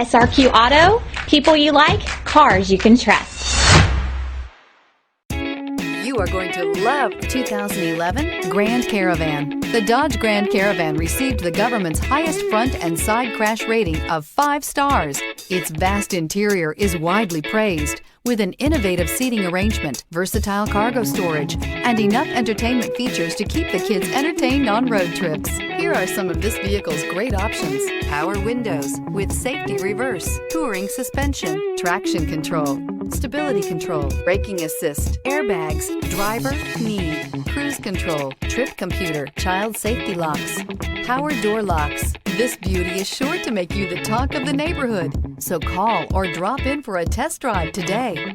SRQ Auto, people you like, cars you can trust. You are going to love 2011 Grand Caravan. The Dodge Grand Caravan received the government's highest front and side crash rating of 5 stars. Its vast interior is widely praised, with an innovative seating arrangement, versatile cargo storage, and enough entertainment features to keep the kids entertained on road trips. Here are some of this vehicle's great options: power windows with safety reverse, touring suspension, traction control, stability control, braking assist, airbags, driver, knee, cruise control, trip computer, child safety locks, power door locks. This beauty is sure to make you the talk of the neighborhood. So call or drop in for a test drive today.